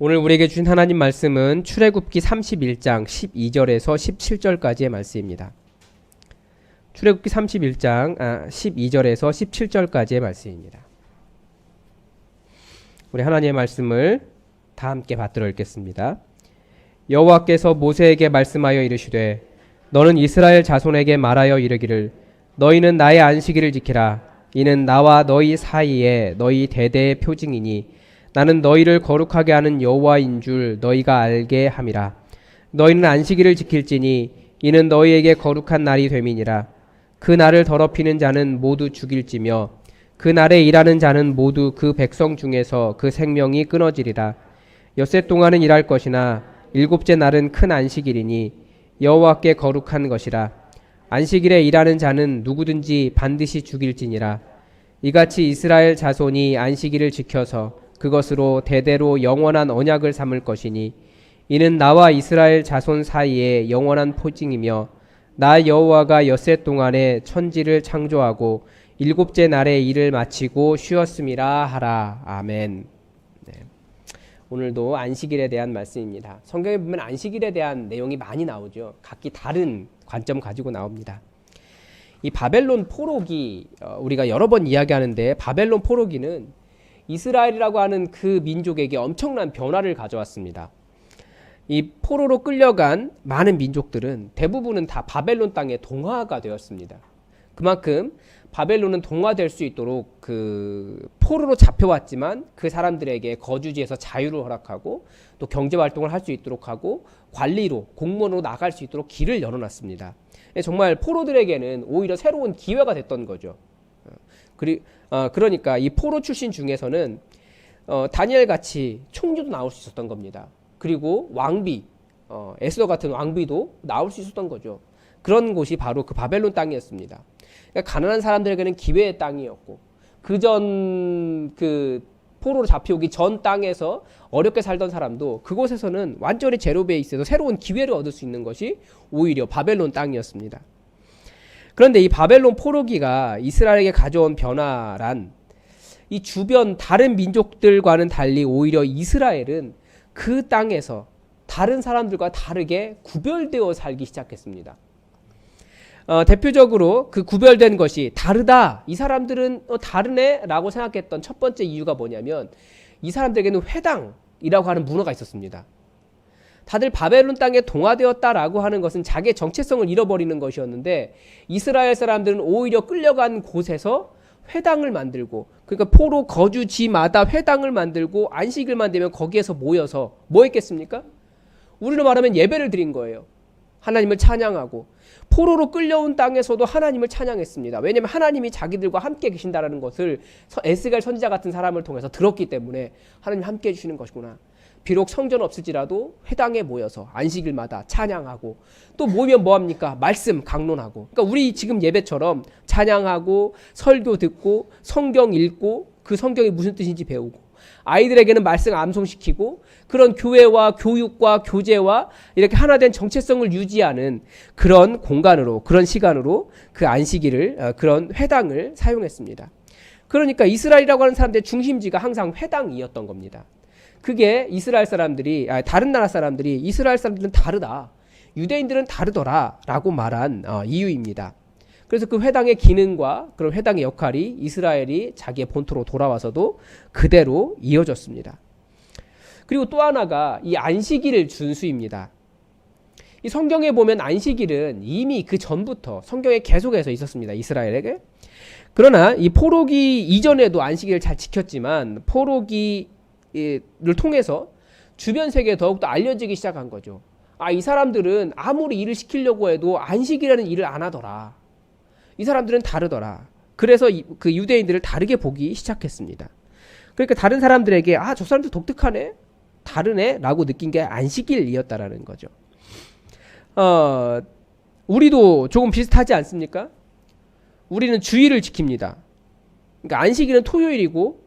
오늘 우리에게 주신 하나님 말씀은 출애굽기 31장 12절에서 17절까지의 말씀입니다. 출애굽기 31장 12절에서 17절까지의 말씀입니다. 우리 하나님의 말씀을 다 함께 받들어 읽겠습니다. 여호와께서 모세에게 말씀하여 이르시되 너는 이스라엘 자손에게 말하여 이르기를 너희는 나의 안식일을 지키라. 이는 나와 너희 사이에 너희 대대의 표징이니 나는 너희를 거룩하게 하는 여호와인 줄 너희가 알게 함이라. 너희는 안식일을 지킬지니 이는 너희에게 거룩한 날이 됨이니라. 그 날을 더럽히는 자는 모두 죽일지며 그 날에 일하는 자는 모두 그 백성 중에서 그 생명이 끊어지리라. 엿새 동안은 일할 것이나 일곱째 날은 큰 안식일이니 여호와께 거룩한 것이라. 안식일에 일하는 자는 누구든지 반드시 죽일지니라. 이같이 이스라엘 자손이 안식일을 지켜서 그것으로 대대로 영원한 언약을 삼을 것이니 이는 나와 이스라엘 자손 사이에 영원한 포징이며 나 여호와가 엿새 동안에 천지를 창조하고 일곱째 날에 일을 마치고 쉬었음이라 하라. 아멘. 네. 오늘도 안식일에 대한 말씀입니다. 성경에 보면 안식일에 대한 내용이 많이 나오죠. 각기 다른 관점 가지고 나옵니다. 이 바벨론 포로기 우리가 여러 번 이야기하는데 바벨론 포로기는 이스라엘이라고 하는 그 민족에게 엄청난 변화를 가져왔습니다. 이 포로로 끌려간 많은 민족들은 대부분은 다 바벨론 땅에 동화가 되었습니다. 그만큼 바벨론은 동화될 수 있도록 그 포로로 잡혀왔지만 그 사람들에게 거주지에서 자유를 허락하고 또 경제활동을 할 수 있도록 하고 관리로 공무원으로 나갈 수 있도록 길을 열어놨습니다. 정말 포로들에게는 오히려 새로운 기회가 됐던 거죠. 그러니까 이 포로 출신 중에서는 다니엘 같이 총리도 나올 수 있었던 겁니다. 그리고 왕비, 에스더 같은 왕비도 나올 수 있었던 거죠. 그런 곳이 바로 그 바벨론 땅이었습니다. 그러니까 가난한 사람들에게는 기회의 땅이었고 그전 그 포로로 잡혀오기 전 땅에서 어렵게 살던 사람도 그곳에서는 완전히 제로 베이스에서 새로운 기회를 얻을 수 있는 것이 오히려 바벨론 땅이었습니다. 그런데 이 바벨론 포로기가 이스라엘에게 가져온 변화란 이 주변 다른 민족들과는 달리 오히려 이스라엘은 그 땅에서 다른 사람들과 다르게 구별되어 살기 시작했습니다. 대표적으로 그 구별된 것이 다르다. 이 사람들은 다르네 라고 생각했던 첫 번째 이유가 뭐냐면 이 사람들에게는 회당이라고 하는 문화가 있었습니다. 다들 바벨론 땅에 동화되었다라고 하는 것은 자기의 정체성을 잃어버리는 것이었는데 이스라엘 사람들은 오히려 끌려간 곳에서 회당을 만들고 그러니까 포로 거주지마다 회당을 만들고 안식일만 되면 거기에서 모여서 뭐 했겠습니까? 우리로 말하면 예배를 드린 거예요. 하나님을 찬양하고 포로로 끌려온 땅에서도 하나님을 찬양했습니다. 왜냐하면 하나님이 자기들과 함께 계신다는 것을 에스겔 선지자 같은 사람을 통해서 들었기 때문에 하나님 함께 해주시는 것이구나. 비록 성전 없을지라도 회당에 모여서 안식일마다 찬양하고 또 모이면 뭐합니까? 말씀 강론하고. 그러니까 우리 지금 예배처럼 찬양하고 설교 듣고 성경 읽고 그 성경이 무슨 뜻인지 배우고 아이들에게는 말씀 암송시키고 그런 교회와 교육과 교제와 이렇게 하나된 정체성을 유지하는 그런 공간으로 그런 시간으로 그 안식일을 그런 회당을 사용했습니다. 그러니까 이스라엘이라고 하는 사람들의 중심지가 항상 회당이었던 겁니다. 그게 이스라엘 사람들이 다른 나라 사람들이 이스라엘 사람들은 다르다. 유대인들은 다르더라 라고 말한 이유입니다. 그래서 그 회당의 기능과 그런 회당의 역할이 이스라엘이 자기의 본토로 돌아와서도 그대로 이어졌습니다. 그리고 또 하나가 이 안식일 준수입니다. 이 성경에 보면 안식일은 이미 그 전부터 성경에 계속해서 있었습니다. 이스라엘에게. 그러나 이 포로기 이전에도 안식일을 잘 지켰지만 포로기를 통해서 주변 세계에 더욱더 알려지기 시작한 거죠. 이 사람들은 아무리 일을 시키려고 해도 안식이라는 일을 안 하더라. 이 사람들은 다르더라. 그래서 그 유대인들을 다르게 보기 시작했습니다. 그러니까 다른 사람들에게 저 사람들 독특하네, 다르네 라고 느낀 게 안식일이었다라는 거죠. 우리도 조금 비슷하지 않습니까? 우리는 주일을 지킵니다. 그러니까 안식일은 토요일이고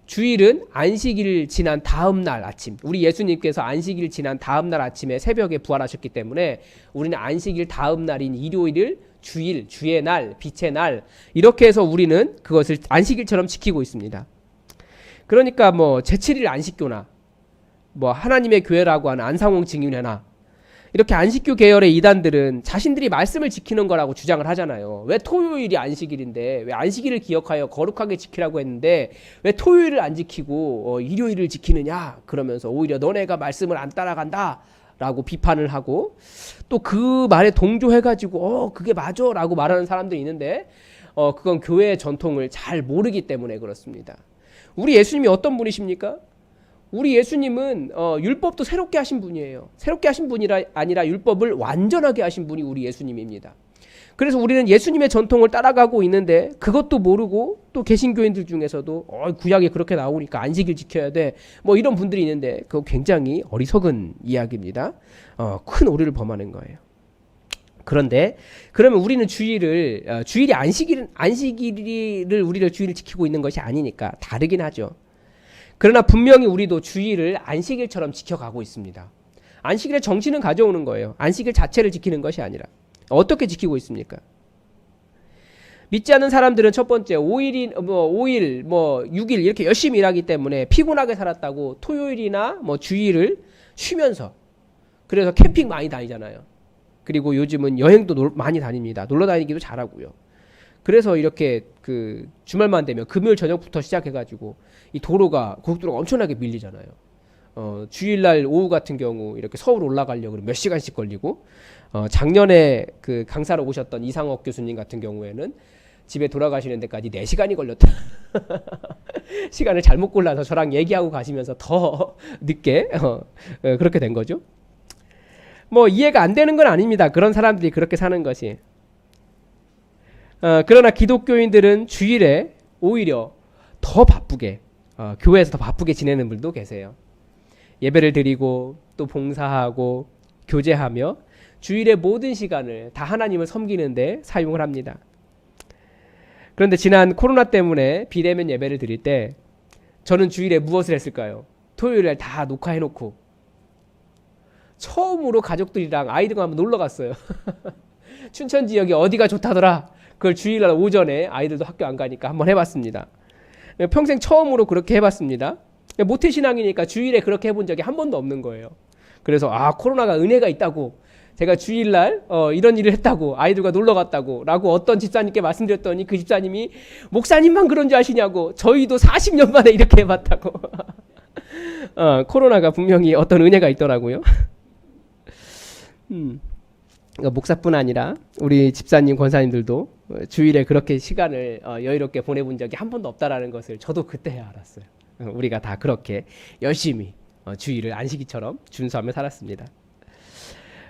주일은 안식일 지난 다음 날 아침, 우리 예수님께서 안식일 지난 다음 날 아침에 새벽에 부활하셨기 때문에 우리는 안식일 다음 날인 일요일을 주일, 주의 날, 빛의 날 이렇게 해서 우리는 그것을 안식일처럼 지키고 있습니다. 그러니까 뭐 제7일 안식교나 뭐 하나님의 교회라고 하는 안상홍 증인회나 이렇게 안식교 계열의 이단들은 자신들이 말씀을 지키는 거라고 주장을 하잖아요. 왜 토요일이 안식일인데, 왜 안식일을 기억하여 거룩하게 지키라고 했는데 왜 토요일을 안 지키고 일요일을 지키느냐, 그러면서 오히려 너네가 말씀을 안 따라간다 라고 비판을 하고, 또 그 말에 동조해가지고 그게 맞아 라고 말하는 사람들이 있는데, 그건 교회의 전통을 잘 모르기 때문에 그렇습니다. 우리 예수님이 어떤 분이십니까? 우리 예수님은 율법도 새롭게 하신 분이에요. 새롭게 하신 분이 아니라 율법을 완전하게 하신 분이 우리 예수님입니다. 그래서 우리는 예수님의 전통을 따라가고 있는데 그것도 모르고, 또 개신교인들 중에서도 구약에 그렇게 나오니까 안식일 지켜야 돼, 뭐 이런 분들이 있는데, 그거 굉장히 어리석은 이야기입니다. 큰 오류를 범하는 거예요. 그런데 그러면 우리는 주일이 안식일을 우리를 주일을 지키고 있는 것이 아니니까 다르긴 하죠. 그러나 분명히 우리도 주일을 안식일처럼 지켜가고 있습니다. 안식일의 정신은 가져오는 거예요. 안식일 자체를 지키는 것이 아니라. 어떻게 지키고 있습니까? 믿지 않는 사람들은 첫 번째 5일, 6일 이렇게 열심히 일하기 때문에 피곤하게 살았다고 토요일이나 뭐 주일을 쉬면서, 그래서 캠핑 많이 다니잖아요. 그리고 요즘은 여행도 많이 다닙니다. 놀러 다니기도 잘하고요. 그래서 이렇게 그 주말만 되면 금요일 저녁부터 시작해가지고 이 고속도로가 엄청나게 밀리잖아요. 주일날 오후 같은 경우 이렇게 서울 올라가려고 몇 시간씩 걸리고, 작년에 그 강사로 오셨던 이상옥 교수님 같은 경우에는 집에 돌아가시는 데까지 4시간이 걸렸다. 시간을 잘못 골라서 저랑 얘기하고 가시면서 더 늦게 그렇게 된 거죠. 뭐 이해가 안 되는 건 아닙니다. 그런 사람들이 그렇게 사는 것이. 그러나 기독교인들은 주일에 오히려 더 바쁘게, 교회에서 더 바쁘게 지내는 분도 계세요. 예배를 드리고 또 봉사하고 교제하며 주일의 모든 시간을 다 하나님을 섬기는데 사용을 합니다. 그런데 지난 코로나 때문에 비대면 예배를 드릴 때 저는 주일에 무엇을 했을까요? 토요일에 다 녹화해놓고 처음으로 가족들이랑 아이들과 한번 놀러 갔어요. 춘천 지역이 어디가 좋다더라. 그걸 주일날 오전에 아이들도 학교 안 가니까 한번 해봤습니다. 평생 처음으로 그렇게 해봤습니다. 모태신앙이니까 주일에 그렇게 해본 적이 한 번도 없는 거예요. 그래서 코로나가 은혜가 있다고, 제가 주일날 이런 일을 했다고, 아이들과 놀러 갔다고 라고 어떤 집사님께 말씀드렸더니 그 집사님이 목사님만 그런 줄 아시냐고, 저희도 40년 만에 이렇게 해봤다고. 코로나가 분명히 어떤 은혜가 있더라고요. 목사뿐 아니라 우리 집사님, 권사님들도 주일에 그렇게 시간을 여유롭게 보내본 적이 한 번도 없다라는 것을 저도 그때야 알았어요. 우리가 다 그렇게 열심히 주일을 안식일처럼 준수하며 살았습니다.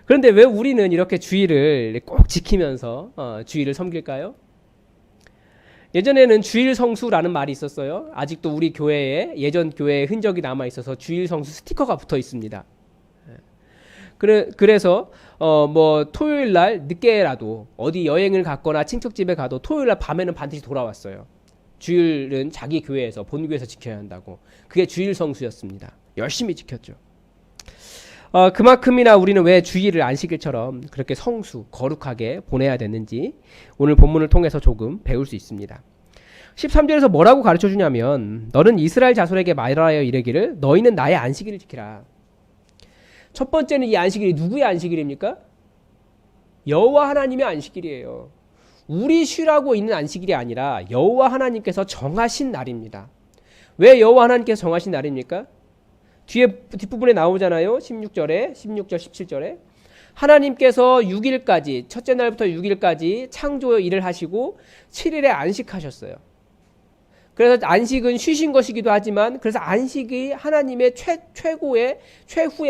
그런데 왜 우리는 이렇게 주일을 꼭 지키면서 주일을 섬길까요? 예전에는 주일 성수라는 말이 있었어요. 아직도 우리 교회에, 예전 교회에 흔적이 남아 있어서 주일 성수 스티커가 붙어 있습니다. 그래서 뭐 토요일 날 늦게라도 어디 여행을 갔거나 친척집에 가도 토요일 날 밤에는 반드시 돌아왔어요. 주일은 자기 교회에서, 본교에서 지켜야 한다고. 그게 주일 성수였습니다. 열심히 지켰죠. 그만큼이나 우리는 왜 주일을 안식일처럼 그렇게 성수, 거룩하게 보내야 되는지 오늘 본문을 통해서 조금 배울 수 있습니다. 13절에서 뭐라고 가르쳐 주냐면, 너는 이스라엘 자손에게 말하여 이르기를 너희는 나의 안식일을 지키라. 첫 번째는 이 안식일이 누구의 안식일입니까? 여호와 하나님의 안식일이에요. 우리 쉬라고 있는 안식일이 아니라 여호와 하나님께서 정하신 날입니다. 왜 여호와 하나님께서 정하신 날입니까? 뒷부분에 나오잖아요. 16절, 17절에 하나님께서 6일까지, 첫째 날부터 6일까지 창조 일을 하시고 7일에 안식하셨어요. 그래서 안식은 쉬신 것이기도 하지만, 그래서 안식이 하나님의 최후의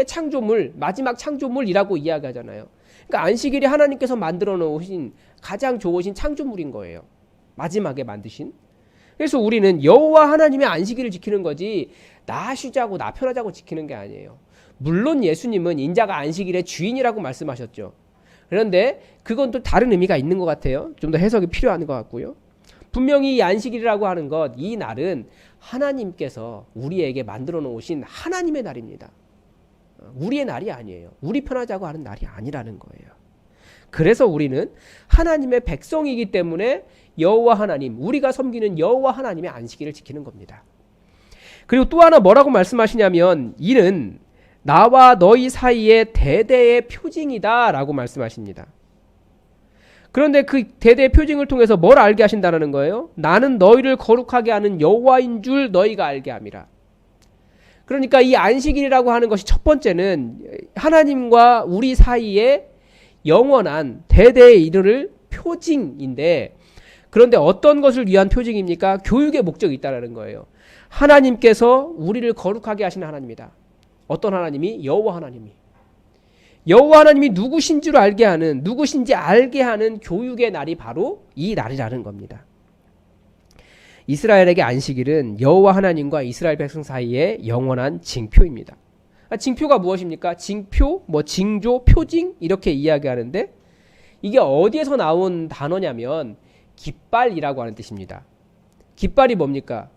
창조물, 마지막 창조물이라고 이야기하잖아요. 그러니까 안식일이 하나님께서 만들어 놓으신 가장 좋으신 창조물인 거예요. 마지막에 만드신. 그래서 우리는 여호와 하나님의 안식일을 지키는 거지, 나 쉬자고, 나 편하자고 지키는 게 아니에요. 물론 예수님은 인자가 안식일의 주인이라고 말씀하셨죠. 그런데 그건 또 다른 의미가 있는 것 같아요. 좀 더 해석이 필요한 것 같고요. 분명히 이 안식일이라고 하는 것, 이 날은 하나님께서 우리에게 만들어 놓으신 하나님의 날입니다. 우리의 날이 아니에요. 우리 편하자고 하는 날이 아니라는 거예요. 그래서 우리는 하나님의 백성이기 때문에 여호와 하나님, 우리가 섬기는 여호와 하나님의 안식일을 지키는 겁니다. 그리고 또 하나 뭐라고 말씀하시냐면, 이는 나와 너희 사이에 대대의 표징이다 라고 말씀하십니다. 그런데 그 대대의 표징을 통해서 뭘 알게 하신다는 거예요? 나는 너희를 거룩하게 하는 여호와인 줄 너희가 알게 함이라. 그러니까 이 안식일이라고 하는 것이 첫 번째는 하나님과 우리 사이에 영원한 대대에 이르를 표징인데, 그런데 어떤 것을 위한 표징입니까? 교육의 목적이 있다는 거예요. 하나님께서 우리를 거룩하게 하시는 하나님이다. 어떤 하나님이? 여호와 하나님이. 여호와 하나님이 누구신지를 알게 하는, 누구신지 알게 하는 교육의 날이 바로 이 날이라는 겁니다. 이스라엘에게 안식일은 여호와 하나님과 이스라엘 백성 사이의 영원한 징표입니다. 징표가 무엇입니까? 징표, 징조, 표징 이렇게 이야기하는데, 이게 어디에서 나온 단어냐면 깃발이라고 하는 뜻입니다. 깃발이 뭡니까?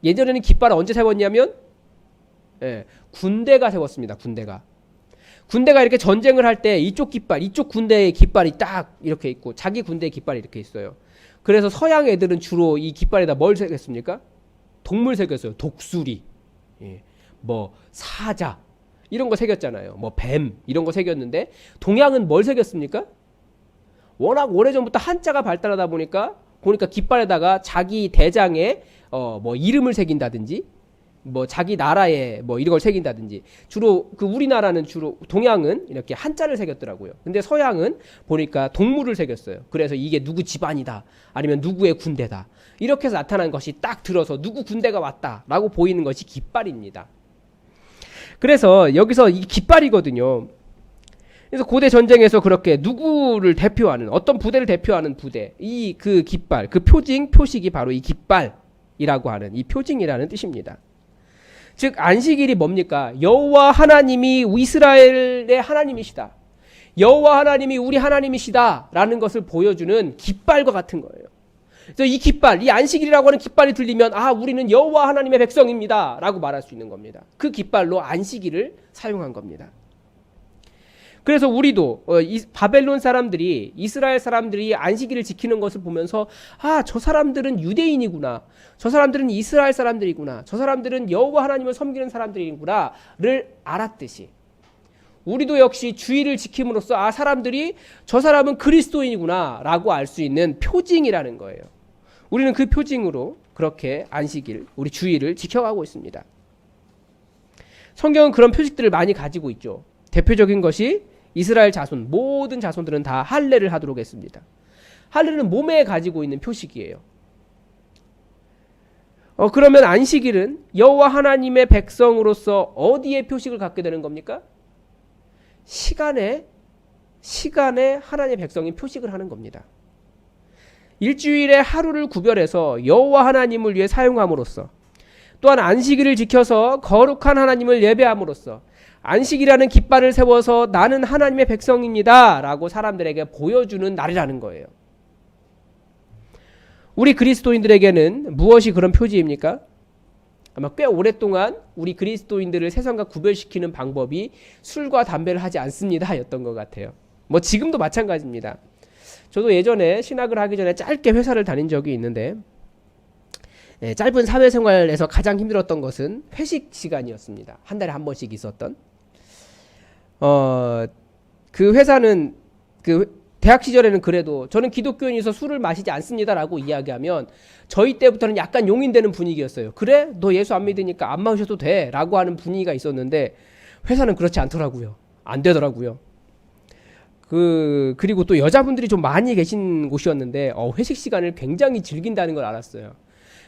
예전에는 깃발을 언제 세웠냐면 군대가 세웠습니다. 군대가 이렇게 전쟁을 할 때 이쪽 깃발, 이쪽 군대의 깃발이 딱 이렇게 있고 자기 군대의 깃발이 이렇게 있어요. 그래서 서양 애들은 주로 이 깃발에다 뭘 새겼습니까? 동물 새겼어요. 독수리, 사자 이런 거 새겼잖아요. 뱀 이런 거 새겼는데, 동양은 뭘 새겼습니까? 워낙 오래전부터 한자가 발달하다 보니까 깃발에다가 자기 대장의 이름을 새긴다든지 자기 나라에 이런 걸 새긴다든지, 주로 우리나라는 주로 동양은 이렇게 한자를 새겼더라고요. 근데 서양은 보니까 동물을 새겼어요. 그래서 이게 누구 집안이다, 아니면 누구의 군대다, 이렇게 해서 나타난 것이 딱 들어서 누구 군대가 왔다라고 보이는 것이 깃발입니다. 그래서 여기서 이 깃발이거든요. 그래서 고대 전쟁에서 그렇게 누구를 대표하는, 어떤 부대를 대표하는 부대, 그 깃발, 그 표징, 표식이 바로 이 깃발이라고 하는 이 표징이라는 뜻입니다. 즉 안식일이 뭡니까? 여호와 하나님이 이스라엘의 하나님이시다, 여호와 하나님이 우리 하나님이시다라는 것을 보여주는 깃발과 같은 거예요. 그래서 이 깃발, 이 안식일이라고 하는 깃발이 들리면 우리는 여호와 하나님의 백성입니다 라고 말할 수 있는 겁니다. 그 깃발로 안식일을 사용한 겁니다. 그래서 우리도 바벨론 사람들이, 이스라엘 사람들이 안식일을 지키는 것을 보면서 저 사람들은 유대인이구나, 저 사람들은 이스라엘 사람들이구나, 저 사람들은 여호와 하나님을 섬기는 사람들이구나를 알았듯이, 우리도 역시 주일을 지킴으로써 저 사람은 그리스도인이구나 라고 알 수 있는 표징이라는 거예요. 우리는 그 표징으로 그렇게 안식일, 우리 주일을 지켜가고 있습니다. 성경은 그런 표식들을 많이 가지고 있죠. 대표적인 것이 이스라엘 자손, 모든 자손들은 다 할례를 하도록 했습니다. 할례는 몸에 가지고 있는 표식이에요. 그러면 안식일은 여호와 하나님의 백성으로서 어디에 표식을 갖게 되는 겁니까? 시간에 하나님의 백성이 표식을 하는 겁니다. 일주일에 하루를 구별해서 여호와 하나님을 위해 사용함으로써, 또한 안식일을 지켜서 거룩한 하나님을 예배함으로써 안식이라는 깃발을 세워서 나는 하나님의 백성입니다 라고 사람들에게 보여주는 날이라는 거예요. 우리 그리스도인들에게는 무엇이 그런 표지입니까? 아마 꽤 오랫동안 우리 그리스도인들을 세상과 구별시키는 방법이 술과 담배를 하지 않습니다 였던 것 같아요. 지금도 마찬가지입니다. 저도 예전에 신학을 하기 전에 짧게 회사를 다닌 적이 있는데, 짧은 사회생활에서 가장 힘들었던 것은 회식 시간이었습니다. 한 달에 한 번씩 있었던. 그 회사는 대학 시절에는 그래도 저는 기독교인이서 술을 마시지 않습니다라고 이야기하면 저희 때부터는 약간 용인되는 분위기였어요. 그래? 너 예수 안 믿으니까 안 마셔도 돼 라고 하는 분위기가 있었는데, 회사는 그렇지 않더라고요. 안 되더라고요. 그리고 또 여자분들이 좀 많이 계신 곳이었는데 회식 시간을 굉장히 즐긴다는 걸 알았어요.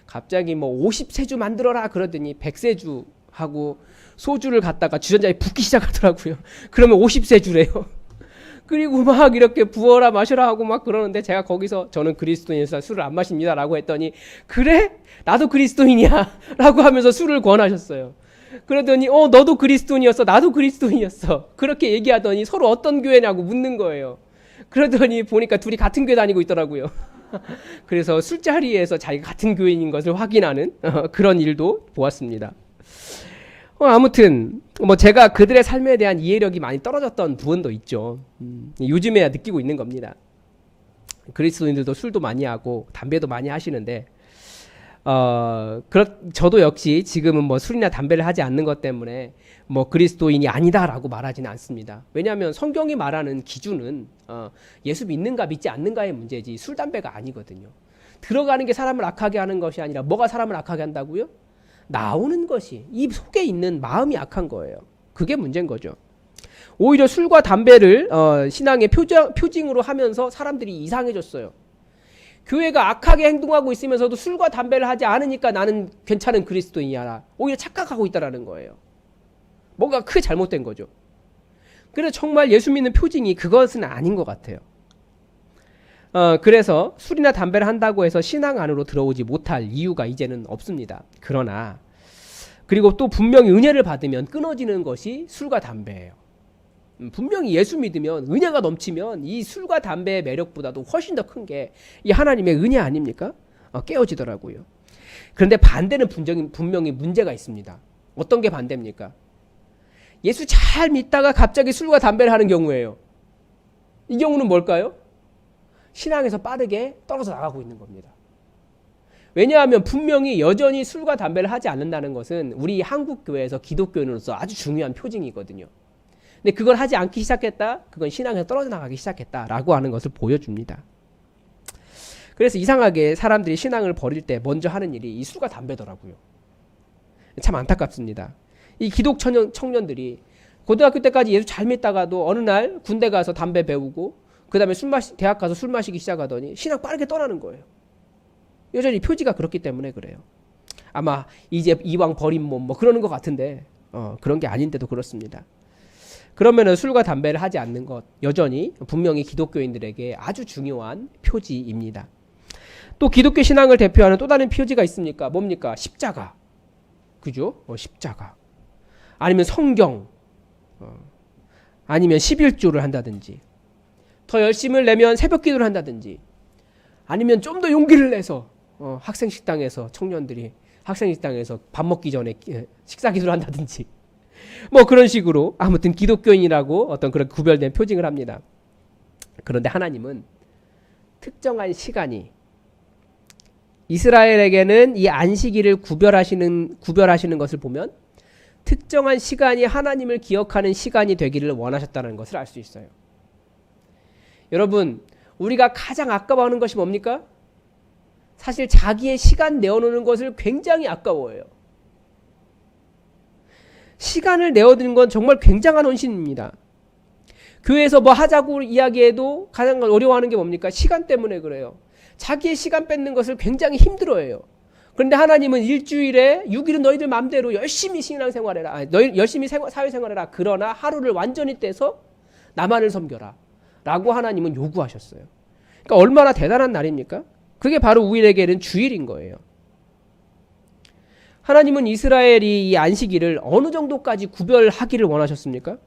갑자기 50세주 만들어라 그러더니 100세주 하고 소주를 갖다가 주전자에 붓기 시작하더라고요. 그러면 50세주래요. 그리고 막 이렇게 부어라 마셔라 하고 막 그러는데, 제가 거기서 저는 그리스도인이어서 술을 안 마십니다 라고 했더니, 그래? 나도 그리스도인이야 라고 하면서 술을 권하셨어요. 그러더니 너도 그리스도인이었어, 나도 그리스도인이었어, 그렇게 얘기하더니 서로 어떤 교회냐고 묻는 거예요. 그러더니 보니까 둘이 같은 교회 다니고 있더라고요. 그래서 술자리에서 자기가 같은 교인인 것을 확인하는 그런 일도 보았습니다. 아무튼 제가 그들의 삶에 대한 이해력이 많이 떨어졌던 부분도 있죠. 요즘에야 느끼고 있는 겁니다. 그리스도인들도 술도 많이 하고 담배도 많이 하시는데, 저도 역시 지금은 뭐 술이나 담배를 하지 않는 것 때문에 뭐 그리스도인이 아니다라고 말하지는 않습니다. 왜냐하면 성경이 말하는 기준은 예수 믿는가 믿지 않는가의 문제지 술, 담배가 아니거든요. 들어가는 게 사람을 악하게 하는 것이 아니라 뭐가 사람을 악하게 한다고요? 나오는 것이, 이 속에 있는 마음이 악한 거예요. 그게 문제인 거죠. 오히려 술과 담배를 신앙의 표징으로 하면서 사람들이 이상해졌어요. 교회가 악하게 행동하고 있으면서도 술과 담배를 하지 않으니까 나는 괜찮은 그리스도인이야. 오히려 착각하고 있다는 거예요. 뭔가 크게 잘못된 거죠. 그래서 정말 예수 믿는 표징이 그것은 아닌 것 같아요. 그래서 술이나 담배를 한다고 해서 신앙 안으로 들어오지 못할 이유가 이제는 없습니다. 그리고 또 분명히 은혜를 받으면 끊어지는 것이 술과 담배예요. 분명히 예수 믿으면 은혜가 넘치면 이 술과 담배의 매력보다도 훨씬 더 큰 게 이 하나님의 은혜 아닙니까? 깨어지더라고요. 그런데 반대는 분명히 문제가 있습니다. 어떤 게 반대입니까? 예수 잘 믿다가 갑자기 술과 담배를 하는 경우예요. 이 경우는 뭘까요? 신앙에서 빠르게 떨어져 나가고 있는 겁니다. 왜냐하면 분명히 여전히 술과 담배를 하지 않는다는 것은 우리 한국 교회에서 기독교인으로서 아주 중요한 표징이거든요. 근데 그걸 하지 않기 시작했다? 그건 신앙에서 떨어져 나가기 시작했다라고 하는 것을 보여줍니다. 그래서 이상하게 사람들이 신앙을 버릴 때 먼저 하는 일이 이 술과 담배더라고요. 참 안타깝습니다. 이 기독 청년들이 고등학교 때까지 예수 잘 믿다가도 어느 날 군대 가서 담배 배우고 그 다음에 대학 가서 술 마시기 시작하더니 신앙 빠르게 떠나는 거예요. 여전히 표지가 그렇기 때문에 그래요. 아마 이제 이왕 버린 몸 뭐 그러는 것 같은데 그런 게 아닌데도 그렇습니다. 그러면은 술과 담배를 하지 않는 것 여전히 분명히 기독교인들에게 아주 중요한 표지입니다. 또 기독교 신앙을 대표하는 또 다른 표지가 있습니까? 뭡니까? 십자가. 그죠? 십자가. 아니면 성경. 아니면 11조를 한다든지. 더 열심을 내면 새벽 기도를 한다든지. 아니면 좀 더 용기를 내서 학생식당에서 청년들이 학생식당에서 밥 먹기 전에 식사 기도를 한다든지. 뭐 그런 식으로 아무튼 기독교인이라고 어떤 그런 구별된 표징을 합니다. 그런데 하나님은 특정한 시간이 이스라엘에게는 이 안식일을 구별하시는 것을 보면 특정한 시간이 하나님을 기억하는 시간이 되기를 원하셨다는 것을 알 수 있어요. 여러분, 우리가 가장 아까워하는 것이 뭡니까? 사실 자기의 시간 내어놓는 것을 굉장히 아까워해요. 시간을 내어드는 건 정말 굉장한 헌신입니다. 교회에서 뭐 하자고 이야기해도 가장 어려워하는 게 뭡니까? 시간 때문에 그래요. 자기의 시간 뺏는 것을 굉장히 힘들어해요. 그런데 하나님은 일주일에 6일은 너희들 마음대로 열심히 신앙생활해라. 열심히 사회생활해라. 그러나 하루를 완전히 떼서 나만을 섬겨라. 라고 하나님은 요구하셨어요. 그러니까 얼마나 대단한 날입니까? 그게 바로 우리에게는 주일인 거예요. 하나님은 이스라엘이 이 안식일을 어느 정도까지 구별하기를 원하셨습니까?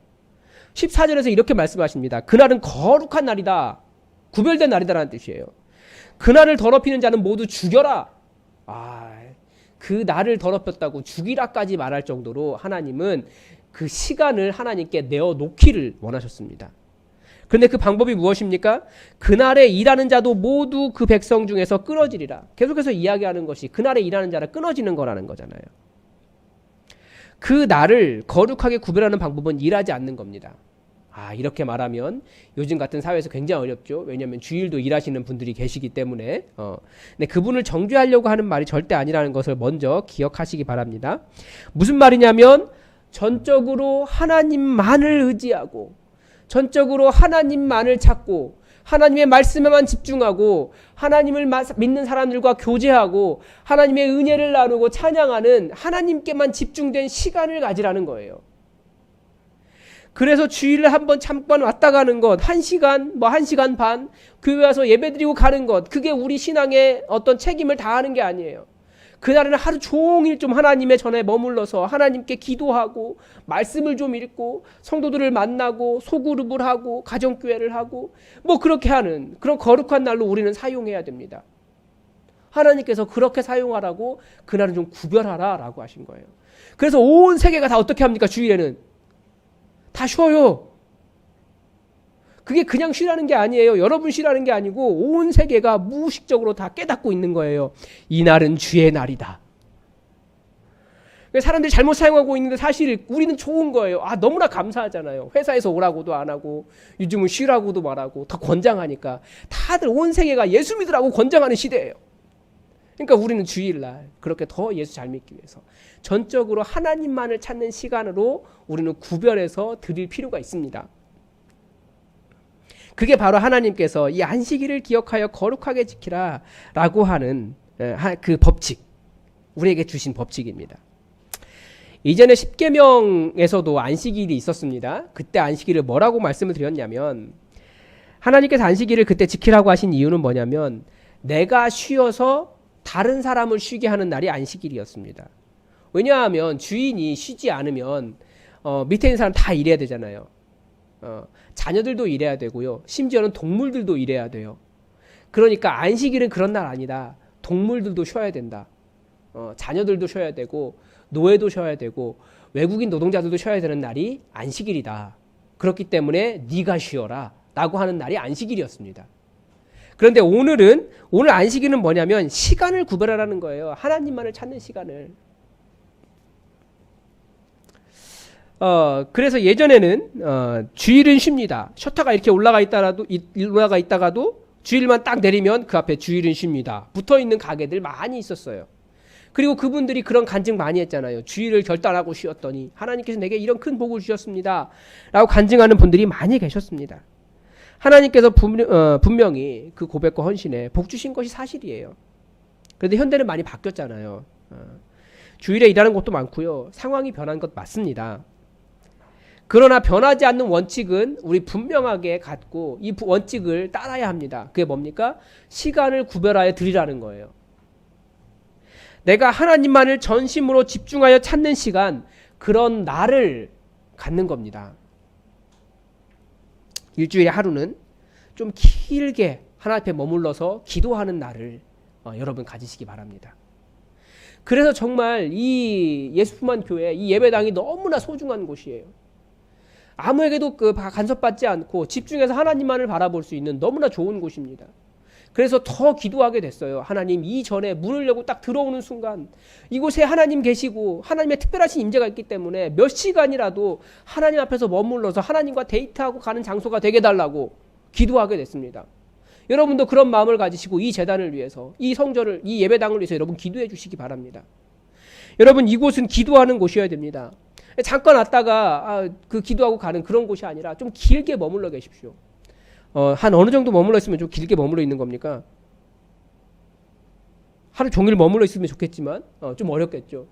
14절에서 이렇게 말씀하십니다. 그날은 거룩한 날이다. 구별된 날이다라는 뜻이에요. 그날을 더럽히는 자는 모두 죽여라. 그 날을 더럽혔다고 죽이라까지 말할 정도로 하나님은 그 시간을 하나님께 내어놓기를 원하셨습니다. 그런데 그 방법이 무엇입니까? 그날에 일하는 자도 모두 그 백성 중에서 끊어지리라. 계속해서 이야기하는 것이 그날에 일하는 자라 끊어지는 거라는 거잖아요. 그 날을 거룩하게 구별하는 방법은 일하지 않는 겁니다. 이렇게 말하면 요즘 같은 사회에서 굉장히 어렵죠. 왜냐하면 주일도 일하시는 분들이 계시기 때문에. 근데 그분을 정죄하려고 하는 말이 절대 아니라는 것을 먼저 기억하시기 바랍니다. 무슨 말이냐면 전적으로 하나님만을 의지하고 전적으로 하나님만을 찾고 하나님의 말씀에만 집중하고 하나님을 믿는 사람들과 교제하고 하나님의 은혜를 나누고 찬양하는 하나님께만 집중된 시간을 가지라는 거예요. 그래서 주일을 한번 잠깐 왔다 가는 것, 1시간, 1시간 반 교회 와서 예배드리고 가는 것, 그게 우리 신앙의 어떤 책임을 다하는 게 아니에요. 그날은 하루 종일 좀 하나님의 전에 머물러서 하나님께 기도하고 말씀을 좀 읽고 성도들을 만나고 소그룹을 하고 가정교회를 하고 뭐 그렇게 하는 그런 거룩한 날로 우리는 사용해야 됩니다. 하나님께서 그렇게 사용하라고 그날은 좀 구별하라라고 하신 거예요. 그래서 온 세계가 다 어떻게 합니까? 주일에는 다 쉬어요. 그게 그냥 쉬라는 게 아니에요. 여러분 쉬라는 게 아니고 온 세계가 무의식적으로 다 깨닫고 있는 거예요. 이 날은 주의 날이다. 사람들이 잘못 사용하고 있는데 사실 우리는 좋은 거예요. 너무나 감사하잖아요. 회사에서 오라고도 안 하고 요즘은 쉬라고도 말하고 더 권장하니까 다들 온 세계가 예수 믿으라고 권장하는 시대예요. 그러니까 우리는 주일날 그렇게 더 예수 잘 믿기 위해서 전적으로 하나님만을 찾는 시간으로 우리는 구별해서 드릴 필요가 있습니다. 그게 바로 하나님께서 이 안식일을 기억하여 거룩하게 지키라 라고 하는 그 법칙, 우리에게 주신 법칙입니다. 이전에 십계명에서도 안식일이 있었습니다. 그때 안식일을 뭐라고 말씀을 드렸냐면 하나님께서 안식일을 그때 지키라고 하신 이유는 뭐냐면 내가 쉬어서 다른 사람을 쉬게 하는 날이 안식일이었습니다. 왜냐하면 주인이 쉬지 않으면 밑에 있는 사람 다 일해야 되잖아요. 자녀들도 일해야 되고요. 심지어는 동물들도 일해야 돼요. 그러니까 안식일은 그런 날 아니다. 동물들도 쉬어야 된다. 자녀들도 쉬어야 되고 노예도 쉬어야 되고 외국인 노동자들도 쉬어야 되는 날이 안식일이다. 그렇기 때문에 네가 쉬어라 라고 하는 날이 안식일이었습니다. 그런데 오늘 안식일은 뭐냐면 시간을 구별하라는 거예요. 하나님만을 찾는 시간을. 그래서 예전에는 주일은 쉽니다. 셔터가 이렇게 올라가 있다가도 주일만 딱 내리면 그 앞에 주일은 쉽니다. 붙어있는 가게들 많이 있었어요. 그리고 그분들이 그런 간증 많이 했잖아요. 주일을 결단하고 쉬었더니 하나님께서 내게 이런 큰 복을 주셨습니다 라고 간증하는 분들이 많이 계셨습니다. 하나님께서 분명히 그 고백과 헌신에 복 주신 것이 사실이에요. 그런데 현대는 많이 바뀌었잖아요. 주일에 일하는 곳도 많고요. 상황이 변한 것 맞습니다. 그러나 변하지 않는 원칙은 우리 분명하게 갖고 이 원칙을 따라야 합니다. 그게 뭡니까? 시간을 구별하여 드리라는 거예요. 내가 하나님만을 전심으로 집중하여 찾는 시간, 그런 날을 갖는 겁니다. 일주일에 하루는 좀 길게 하나님 앞에 머물러서 기도하는 날을 여러분 가지시기 바랍니다. 그래서 정말 이 예수품만 교회, 이 예배당이 너무나 소중한 곳이에요. 아무에게도 간섭받지 않고 집중해서 하나님만을 바라볼 수 있는 너무나 좋은 곳입니다. 그래서 더 기도하게 됐어요. 하나님, 이전에 문을 열고 딱 들어오는 순간 이곳에 하나님 계시고 하나님의 특별하신 임재가 있기 때문에 몇 시간이라도 하나님 앞에서 머물러서 하나님과 데이트하고 가는 장소가 되게 달라고 기도하게 됐습니다. 여러분도 그런 마음을 가지시고 이 제단을 위해서, 이 성전을, 이 예배당을 위해서 여러분 기도해 주시기 바랍니다. 여러분, 이곳은 기도하는 곳이어야 됩니다. 잠깐 왔다가 그 기도하고 가는 그런 곳이 아니라 좀 길게 머물러 계십시오. 한 어느 정도 머물러 있으면 좀 길게 머물러 있는 겁니까? 하루 종일 머물러 있으면 좋겠지만 좀 어렵겠죠.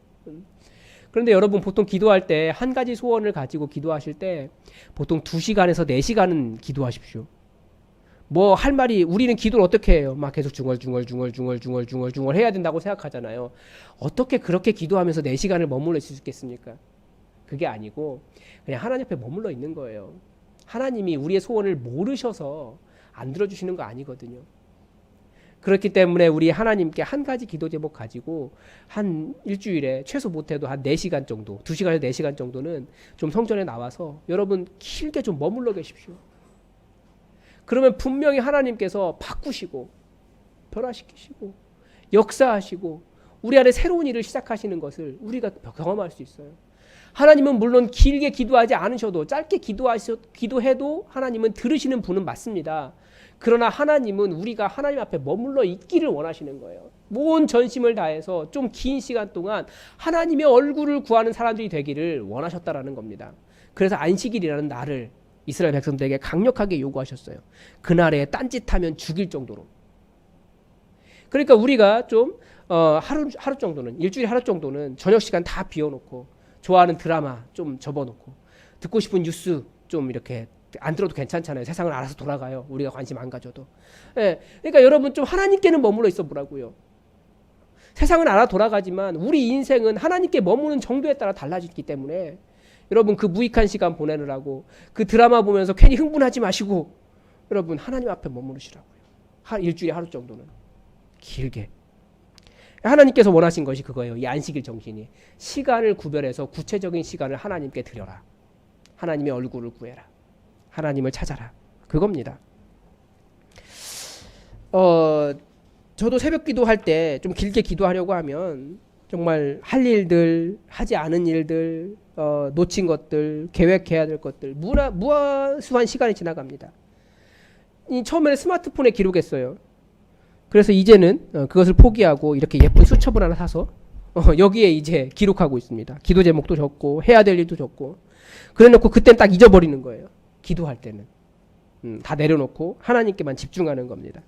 그런데 여러분, 보통 기도할 때 한 가지 소원을 가지고 기도하실 때 보통 2시간에서 4시간은 기도하십시오. 뭐 할 말이, 우리는 기도를 어떻게 해요? 막 계속 중얼중얼 해야 된다고 생각하잖아요. 어떻게 그렇게 기도하면서 4시간을 머물러 있을 수 있겠습니까? 그게 아니고 그냥 하나님 앞에 머물러 있는 거예요. 하나님이 우리의 소원을 모르셔서 안 들어주시는 거 아니거든요. 그렇기 때문에 우리 하나님께 한 가지 기도 제목 가지고 한 일주일에 최소 못해도 한 4시간 정도, 2시간에서 4시간 정도는 좀 성전에 나와서 여러분 길게 좀 머물러 계십시오. 그러면 분명히 하나님께서 바꾸시고 변화시키시고 역사하시고 우리 안에 새로운 일을 시작하시는 것을 우리가 경험할 수 있어요. 하나님은 물론 길게 기도하지 않으셔도 짧게 기도해도 하나님은 들으시는 분은 맞습니다. 그러나 하나님은 우리가 하나님 앞에 머물러 있기를 원하시는 거예요. 온 전심을 다해서 좀 긴 시간 동안 하나님의 얼굴을 구하는 사람들이 되기를 원하셨다라는 겁니다. 그래서 안식일이라는 날을 이스라엘 백성들에게 강력하게 요구하셨어요. 그날에 딴짓하면 죽일 정도로. 그러니까 우리가 좀 하루 정도는, 일주일에 하루 정도는 저녁 시간 다 비워놓고 좋아하는 드라마 좀 접어놓고 듣고 싶은 뉴스 좀 이렇게 안 들어도 괜찮잖아요. 세상은 알아서 돌아가요. 우리가 관심 안 가져도. 예, 그러니까 여러분 좀 하나님께는 머물러 있어 보라고요. 세상은 알아 돌아가지만 우리 인생은 하나님께 머무는 정도에 따라 달라지기 때문에 여러분 그 무익한 시간 보내느라고 그 드라마 보면서 괜히 흥분하지 마시고 여러분 하나님 앞에 머무르시라고요. 일주일에 하루 정도는 길게. 하나님께서 원하신 것이 그거예요. 이 안식일 정신이. 시간을 구별해서 구체적인 시간을 하나님께 드려라. 하나님의 얼굴을 구해라. 하나님을 찾아라. 그겁니다. 저도 새벽 기도할 때 좀 길게 기도하려고 하면 정말 할 일들, 하지 않은 일들, 놓친 것들, 계획해야 될 것들, 무한수한 시간이 지나갑니다. 처음에는 스마트폰에 기록했어요. 그래서 이제는 그것을 포기하고 이렇게 예쁜 수첩을 하나 사서 여기에 이제 기록하고 있습니다. 기도 제목도 적고 해야 될 일도 적고. 그래놓고 그땐 딱 잊어버리는 거예요. 기도할 때는. 다 내려놓고 하나님께만 집중하는 겁니다.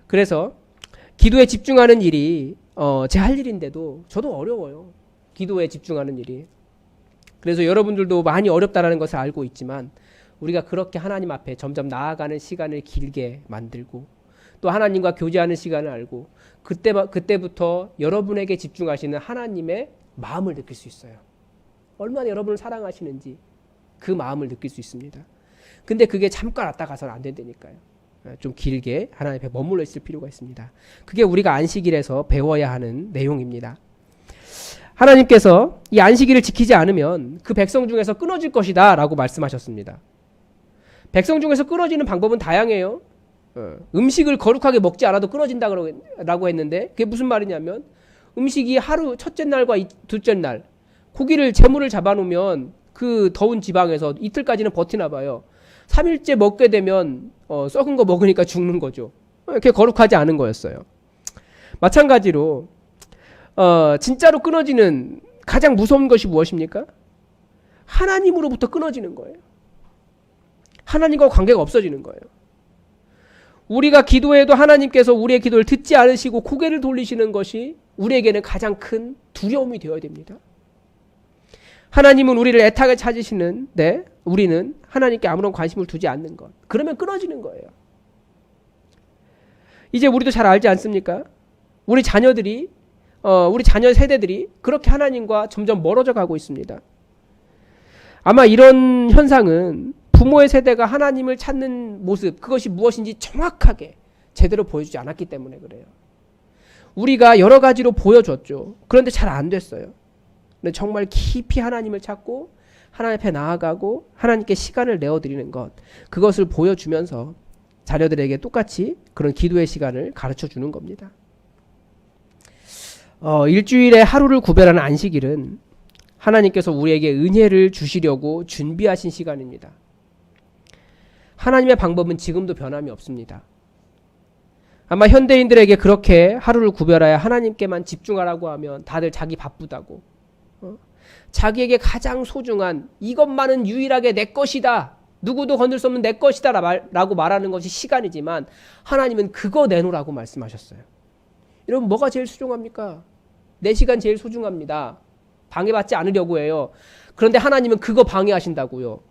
그래서 기도에 집중하는 일이 제 할 일인데도 저도 어려워요. 기도에 집중하는 일이. 그래서 여러분들도 많이 어렵다는 것을 알고 있지만 우리가 그렇게 하나님 앞에 점점 나아가는 시간을 길게 만들고 또 하나님과 교제하는 시간을 알고 그때부터 여러분에게 집중하시는 하나님의 마음을 느낄 수 있어요. 얼마나 여러분을 사랑하시는지 그 마음을 느낄 수 있습니다. 근데 그게 잠깐 왔다 가서는 안 된다니까요. 좀 길게 하나님 앞에 머물러 있을 필요가 있습니다. 그게 우리가 안식일에서 배워야 하는 내용입니다. 하나님께서 이 안식일을 지키지 않으면 그 백성 중에서 끊어질 것이다 라고 말씀하셨습니다. 백성 중에서 끊어지는 방법은 다양해요. 음식을 거룩하게 먹지 않아도 끊어진다고 했는데 그게 무슨 말이냐면 음식이 하루 첫째 날과 둘째 날 고기를 재물을 잡아놓으면 그 더운 지방에서 이틀까지는 버티나 봐요. 3일째 먹게 되면 썩은 거 먹으니까 죽는 거죠. 그게 거룩하지 않은 거였어요. 마찬가지로 진짜로 끊어지는 가장 무서운 것이 무엇입니까? 하나님으로부터 끊어지는 거예요. 하나님과 관계가 없어지는 거예요. 우리가 기도해도 하나님께서 우리의 기도를 듣지 않으시고 고개를 돌리시는 것이 우리에게는 가장 큰 두려움이 되어야 됩니다. 하나님은 우리를 애타게 찾으시는데 우리는 하나님께 아무런 관심을 두지 않는 것. 그러면 끊어지는 거예요. 이제 우리도 잘 알지 않습니까? 우리 자녀 세대들이 그렇게 하나님과 점점 멀어져 가고 있습니다. 아마 이런 현상은 부모의 세대가 하나님을 찾는 모습, 그것이 무엇인지 정확하게 제대로 보여주지 않았기 때문에 그래요. 우리가 여러 가지로 보여줬죠. 그런데 잘 안 됐어요. 근데 정말 깊이 하나님을 찾고 하나님 앞에 나아가고 하나님께 시간을 내어드리는 것, 그것을 보여주면서 자녀들에게 똑같이 그런 기도의 시간을 가르쳐 주는 겁니다. 일주일에 하루를 구별하는 안식일은 하나님께서 우리에게 은혜를 주시려고 준비하신 시간입니다. 하나님의 방법은 지금도 변함이 없습니다. 아마 현대인들에게 그렇게 하루를 구별하여 하나님께만 집중하라고 하면 다들 자기 바쁘다고, 자기에게 가장 소중한 이것만은 유일하게 내 것이다, 누구도 건들 수 없는 내 것이다 라고 말하는 것이 시간이지만 하나님은 그거 내놓으라고 말씀하셨어요. 여러분, 뭐가 제일 소중합니까? 내 시간 제일 소중합니다. 방해받지 않으려고 해요. 그런데 하나님은 그거 방해하신다고요.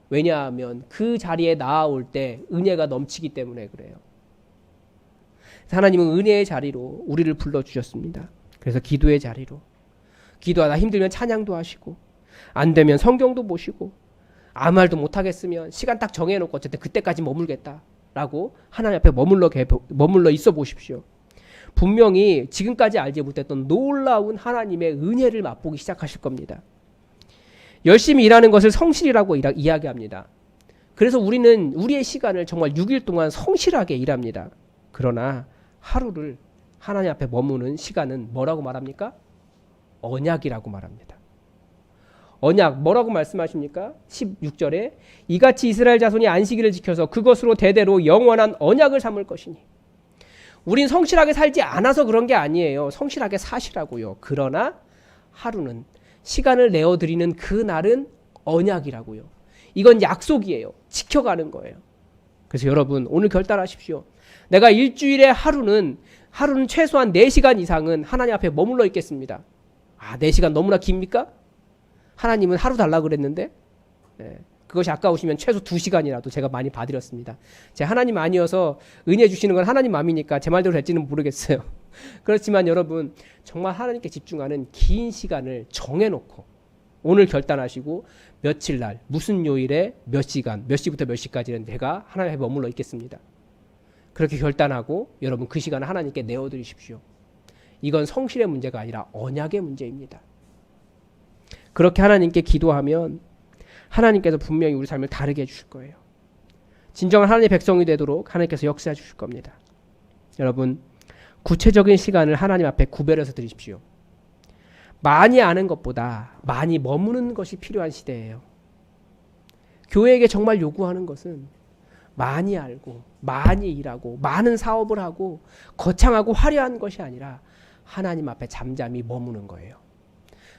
왜냐하면 그 자리에 나아올 때 은혜가 넘치기 때문에 그래요. 하나님은 은혜의 자리로 우리를 불러주셨습니다. 그래서 기도의 자리로, 기도하다 힘들면 찬양도 하시고, 안 되면 성경도 보시고, 아무 말도 못하겠으면 시간 딱 정해놓고 어쨌든 그때까지 머물겠다라고 하나님 앞에 머물러 있어 보십시오. 분명히 지금까지 알지 못했던 놀라운 하나님의 은혜를 맛보기 시작하실 겁니다. 열심히 일하는 것을 성실이라고 이야기합니다. 그래서 우리는 우리의 시간을 정말 6일 동안 성실하게 일합니다. 그러나 하루를 하나님 앞에 머무는 시간은 뭐라고 말합니까? 언약이라고 말합니다. 언약, 뭐라고 말씀하십니까? 16절에 이같이 이스라엘 자손이 안식일을 지켜서 그것으로 대대로 영원한 언약을 삼을 것이니. 우린 성실하게 살지 않아서 그런 게 아니에요. 성실하게 사시라고요. 그러나 하루는, 시간을 내어드리는 그 날은 언약이라고요. 이건 약속이에요. 지켜가는 거예요. 그래서 여러분, 오늘 결단하십시오. 내가 일주일에 하루는 최소한 4시간 이상은 하나님 앞에 머물러 있겠습니다. 4시간 너무나 깁니까? 하나님은 하루 달라고 그랬는데, 그것이 아까우시면 최소 2시간이라도 제가 많이 봐드렸습니다. 제 하나님 아니어서 은혜 주시는 건 하나님 마음이니까 제 말대로 될지는 모르겠어요. 그렇지만 여러분, 정말 하나님께 집중하는 긴 시간을 정해놓고 오늘 결단하시고 며칠 날, 무슨 요일에 몇 시간, 몇 시부터 몇 시까지는 내가 하나님 앞에 머물러 있겠습니다. 그렇게 결단하고 여러분 그 시간을 하나님께 내어드리십시오. 이건 성실의 문제가 아니라 언약의 문제입니다. 그렇게 하나님께 기도하면 하나님께서 분명히 우리 삶을 다르게 해주실 거예요. 진정한 하나님의 백성이 되도록 하나님께서 역사해 주실 겁니다. 여러분, 구체적인 시간을 하나님 앞에 구별해서 드리십시오. 많이 아는 것보다 많이 머무는 것이 필요한 시대예요. 교회에게 정말 요구하는 것은 많이 알고 많이 일하고 많은 사업을 하고 거창하고 화려한 것이 아니라 하나님 앞에 잠잠히 머무는 거예요.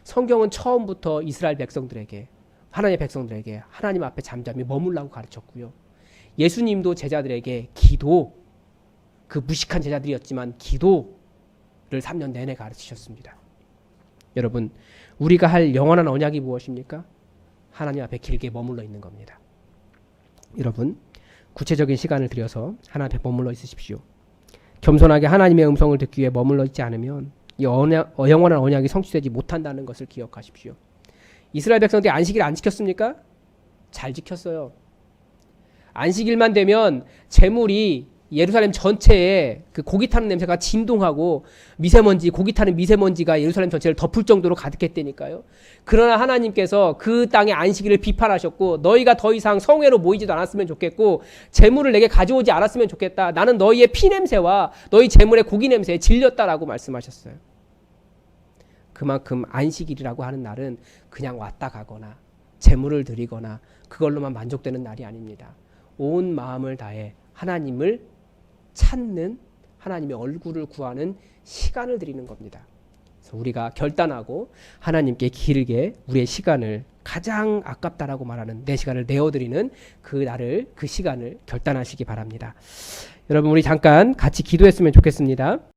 성경은 처음부터 이스라엘 백성들에게, 하나님의 백성들에게 하나님 앞에 잠잠히 머물라고 가르쳤고요. 예수님도 제자들에게 기도, 그 무식한 제자들이었지만 기도를 3년 내내 가르치셨습니다. 여러분, 우리가 할 영원한 언약이 무엇입니까? 하나님 앞에 길게 머물러 있는 겁니다. 여러분, 구체적인 시간을 들여서 하나님 앞에 머물러 있으십시오. 겸손하게 하나님의 음성을 듣기 위해 머물러 있지 않으면 이 영원한 언약이 성취되지 못한다는 것을 기억하십시오. 이스라엘 백성들이 안식일 안 지켰습니까? 잘 지켰어요. 안식일만 되면 재물이 예루살렘 전체에 그 고기 타는 냄새가 진동하고 미세먼지, 고기 타는 미세먼지가 예루살렘 전체를 덮을 정도로 가득했다니까요. 그러나 하나님께서 그 땅의 안식일을 비판하셨고 너희가 더 이상 성회로 모이지도 않았으면 좋겠고 재물을 내게 가져오지 않았으면 좋겠다. 나는 너희의 피 냄새와 너희 재물의 고기 냄새에 질렸다라고 말씀하셨어요. 그만큼 안식일이라고 하는 날은 그냥 왔다 가거나 재물을 드리거나 그걸로만 만족되는 날이 아닙니다. 온 마음을 다해 하나님을 찾는, 하나님의 얼굴을 구하는 시간을 드리는 겁니다. 그래서 우리가 결단하고 하나님께 길게 우리의 시간을, 가장 아깝다라고 말하는 내 시간을 내어드리는 그 시간을 결단하시기 바랍니다. 여러분, 우리 잠깐 같이 기도했으면 좋겠습니다.